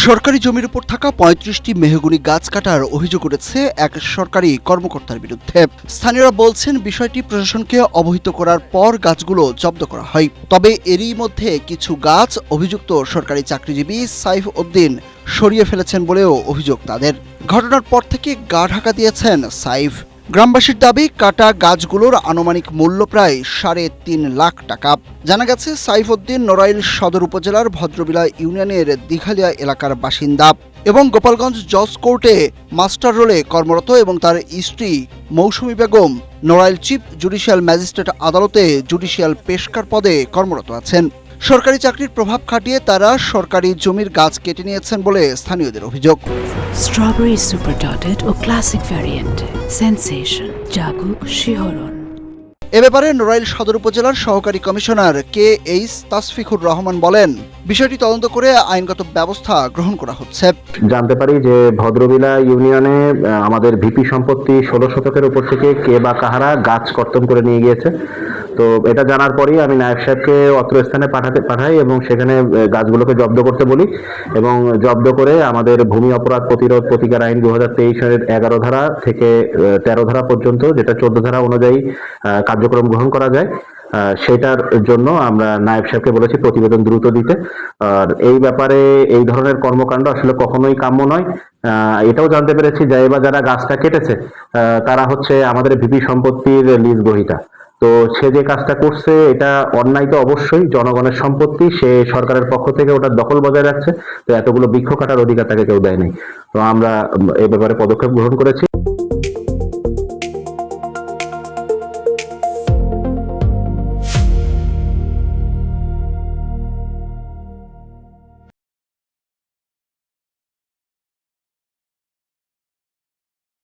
সরকারি জমির উপর থাকা ৩৫টি মেহগনি গাছ কাটার অভিযোগ উঠেছে এক সরকারি কর্মকর্তার বিরুদ্ধে। স্থানীয়রা বলছেন, বিষয়টি প্রশাসনকে অবহিত করার পর গাছগুলো জব্দ করা হয়। তবে এরই মধ্যে কিছু গাছ অভিযুক্ত সরকারি চাকরিজীবী সাইফ উদ্দিন সরিয়ে ফেলেছেন বলেও অভিযোগ তাদের। ঘটনার পর থেকে গা ঢাকা দিয়েছেন সাইফ। গ্রামবাসীর দাবি, কাটা গাছগুলোর আনুমানিক মূল্য প্রায় ৩.৫ লাখ টাকা। জানা গেছে, সাইফ উদ্দিন নড়াইল সদর উপজেলার ভদ্রবিলা ইউনিয়নের দিঘালিয়া এলাকার বাসিন্দা এবং গোপালগঞ্জ জজ কোর্টে মাস্টার রোলে কর্মরত এবং তার স্ত্রী Mousumi Begum Narail chief judicial magistrate আদালতে জুডিশিয়াল পেশকার পদে কর্মরত আছেন। সরকারি চাকরির প্রভাব খাটিয়ে তারা সরকারি জমির গাছ কেটে নিয়েছেন বলে স্থানীয়দের অভিযোগ। স্ট্রবেরি সুপার ডটেড ও ক্লাসিক ভ্যারিয়েন্ট সেন্সেশন জাগুক শিহরণ। এ ব্যাপারে নড়াইল সদর উপজেলার সহকারী কমিশনার KH তাসফিকুর রহমান বলেন, বিষয়টি তদন্ত করে আইনগত ব্যবস্থা গ্রহণ করা হচ্ছে। জানতে পারি যে ভদ্রবিলা ইউনিয়নে আমাদের ভিপি সম্পত্তি 16 শতকের উপর থেকে কে বা কাহারা গাছ কর্তন করে নিয়ে গিয়েছে। তো এটা জানার পরেই আমি নায়েব সাহেবকে অত্র স্থানে পাঠাই এবং সেখানে গাছগুলোকে জব্দ করতে বলি এবং জব্দ করে আমাদের ভূমি অপরাধ প্রতিরোধ প্রতিকার আইন 2023-এর 11 ধারা থেকে 13 ধারা পর্যন্ত, যেটা 14 ধারা অনুযায়ী কার্যক্রম গ্রহণ করা যায়, সেটার জন্য আমরা নায়েব সাহেবকে বলেছি প্রতিবেদন দ্রুত দিতে। আর এই ব্যাপারে এই ধরনের কর্মকাণ্ড আসলে কখনোই কাম্য নয়। এটাও জানতে পেরেছি যে এবার যারা গাছটা কেটেছে তারা হচ্ছে আমাদের ভিপি সম্পত্তির লিজ গ্রহীতা। তো সে যে কাজটা করছে এটা অন্যায় তো অবশ্যই, জনগণের সম্পত্তি, সে সরকারের পক্ষ থেকে ওটার দখল বজায় রাখছে। তো এতগুলো বৃক্ষ কাটার অধিকার তাকে কেউ দেয়নি। তো আমরা এ ব্যাপারে পদক্ষেপ গ্রহণ করেছি।